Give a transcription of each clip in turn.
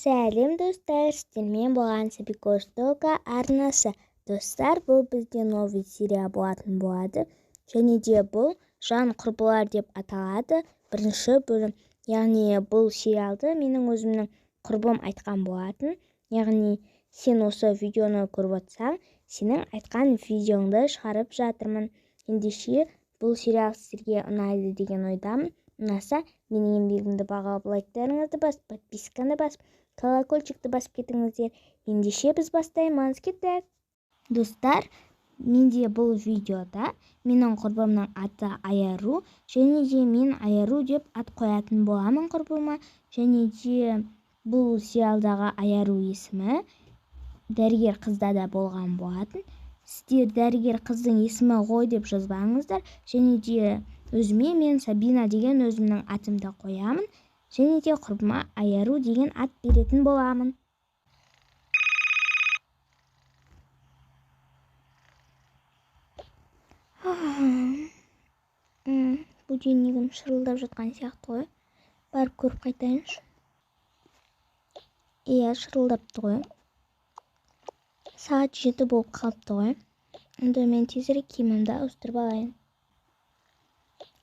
Сәлем достар, сіздермен болған Сабикостолка арнасы. Достар, бұл бізде новый серия болатын болады. Және де бұл жан құрбылар деп аталады. Бірінші бөлім. Яғни бұл сериалды менің өзімнің құрбым айтқан болатын. Яғни сен осы видеоны көріп отырсаң, сенің айтқан видеоңды шығарып жатырмын. Ендеше бұл сериал сіздерге ұнайды деген ойдамын. Ұнаса, менің еңбегімді бағалап лайктарыңызды басып, подписканы басып, колокольчикті басып кетіңіздер. Ендеше біз бастаймыз. Кеттік. Достар, менде бұл видеода менің құрбымның аты Аяру, және де мен Аяру деп ат қоятын боламын құрбыма. Және де бұл сериалдағы Аяру есімі дәрігер қызда да болған болатын. Сіздер дәрігер қыздың есімі ғой деп жазбаңыздар. Және де өзіме мен Сабина деген өзімнің атымды қоямын. Және де құрбыма Аяру деген ат беретін боламын. Будильнигім шырылдап жатқан сияқты ғой. Барып көріп қайтайыншы. Иә, шырылдапты ғой. Сағат 7 болып қалыпты ғой. Онда мен тезірек киімімді ауыстырып алайын.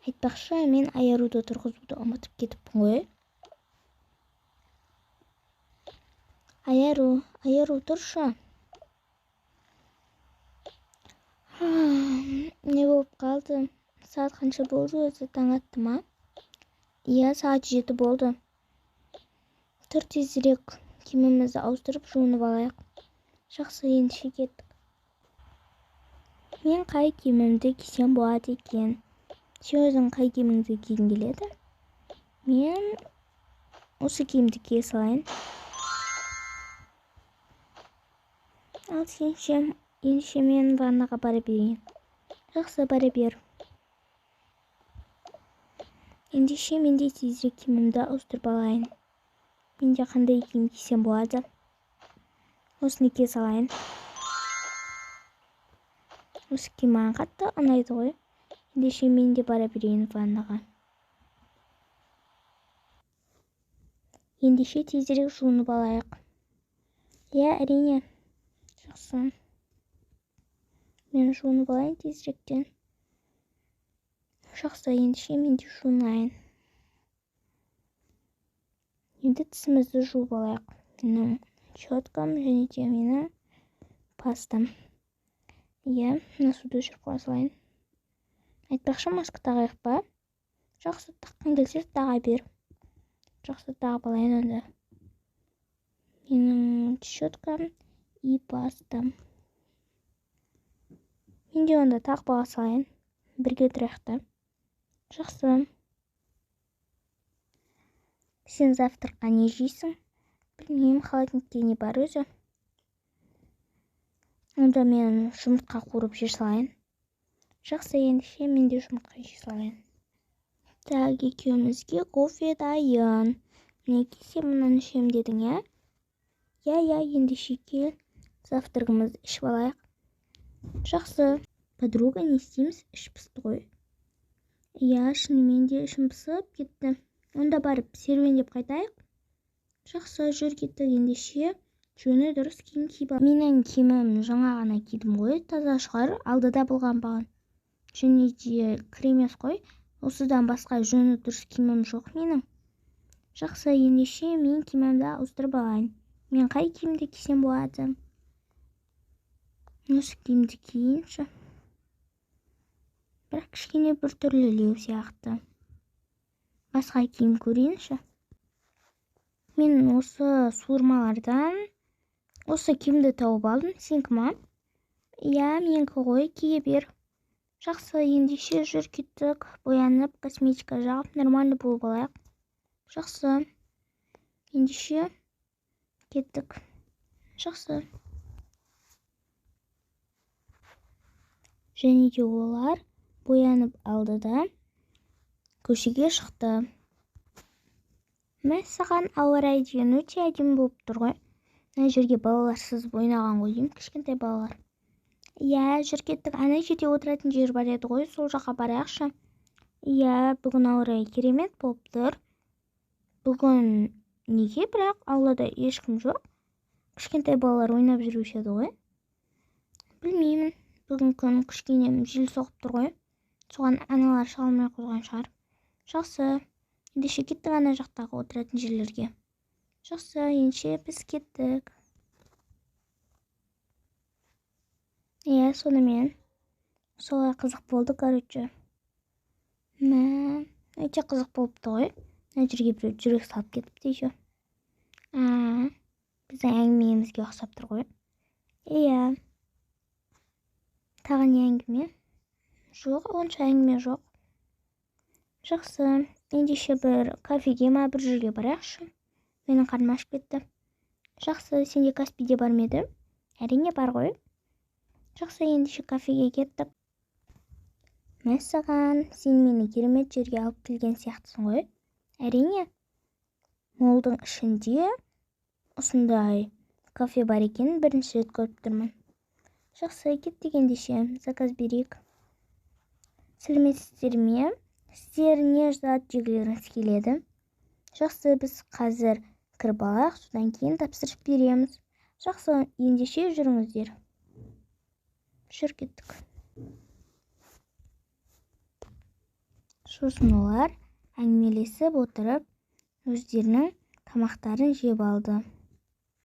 Айтпақшы, мен Аяруды тұрғызуды ұмытып кетіппін ғой. Аяру тұршы. Не болып қалды? Сағат қанша болды өзі, таң атты ма? Иә, сағат 7 болды. Тұр, тезірек киімімізді ауыстырып жуынып алайық. Жақсы, ендеше кеттік. Мен қай киімімді кисем болады екен? Сен өзің қай киіміңді киін келеді? Мен осы киімді кие салайын. Ал сен ендеше мен ваннаға бара берейін. Жақсы, бара бер. Ендеше менде тезірек киімімді ауыстырып алайын. Менде қандай киім кисем болады? Осыны кие салайын. Осы киім маған қатты ұнайды ғой. Ендеше мен де бара берейін ваннаға. Ендеше тезірек жуынып алайық. Иә, әрине. Жақсы. Мен жуынып алайын тезіректен. Жақсы, ендеше мен де жуынайын. Енді тісімізді жуып алайық. Менің щеткам және де менің пастам. Иә, мына суды жүріп қоя салайын. Айтпақшы, маска тағайық па? Жақсы, таққан келсе таға бер. Жақсы, тағып алайын онда. Менің щеткам и пастам. Мен де онда тағып ала салайын. Бірге тұрайық та. Жақсы. Сен завтраққа не жейсің? Білмеймін, холодильникте не бар өзі. Онда мен жұмыртқа қуырып жей салайын. Жақсы, ендеше мен де жұмыртқа жей салайын. Так, екеумізге кофе дайын. Мінекей, сен мұнан ішем дедің, иә? Иә, ендеше кел. Завтрағымызды ішіп алайық. Жақсы. Подруга, не істейміз? Іш пысты ғой. Иә, шынымен де ішім пысып кетті. Онда барып серуендеп қайтайық. Жақсы, жүр кеттік. Ендеше жөні дұрыс киім киіп ал. Менің киімім жаңа ғана кидім ғой. Таза шығар, алдыда болған баған. Және де кремес қой. Осыдан басқа жөні дұрыс киімім жоқ менің. Жақсы, ендеше мен киімімді ауыстырып алайын. Мен қай киімді кисем болады? Осы киімді киейінші. Бірақ кішкене бір түрлілеу сияқты. Басқа киім көрейінші. Мен осы суырмалардан осы киімді тауып алдым. Сенікі ма? Иә, менікі ғой, кие бер. Жақсы, ендеше жүр кеттік. Боянып, косметика жағып, нормальный болып алайық. Жақсы. Ендеше кеттік. Жақсы. Және де олар боянып алды да көшеге шықты. Мә, саған ауа райы деген өте әдемі болып тұр ғой. Мына жерге балалар сызып ойнаған ғой деймін, кішкентай балалар. Иә, жүр кеттік. Ана жерде отыратын жер бар еді ғой, сол жаққа барайықшы. Иә, бүгін ауа райы керемет болып тұр. Бүгін неге, бірақ аулада ешкім жоқ? Кішкентай балалар ойнап жүрушеді ғой. Білмеймін, бүгін күн кішкене жел соғып тұр ғой. Соған аналар шалмай қойған шығар. Жақсы, ендеше кеттік ана жақтағы отыратын жерлерге. Жақсы, ендеше біз кеттік. Сонымен солай қызық болды, короче. Өте қызық болыпты ғой. Мына жерге біреу жүрек салып кетіпті еще. Біздің әңгімемізге ұқсап тұр ғой. Тағы не әңгіме? Жоқ, онша әңгіме жоқ. Жақсы, ендеше бір кафеге ма бір жерге барайықшы. Менің қарным ашып кетті. Жақсы, сенде Каспийде бар ма еді? Әрине бар ғой. Жақсы, ендеше кафеге кеттік. Мәссаған, сен мені керемет жерге алып келген сияқтысың ғой. Әрине, молдың ішінде осындай кафе бар екенін бірінші рет көріп тұрмын. Жақсы, кеттік ендеше, заказ берейік. Сәлеметсіздер ме? Сіздер не зат жегілеріңіз келеді? Жақсы, біз қазір кіріп алайық, содан кейін тапсырып береміз. Жақсы, ендеше жүріңіздер. Жүр, кеттік. Сосын олар әңгімелесіп отырып өздерінің тамақтарын жеп алды.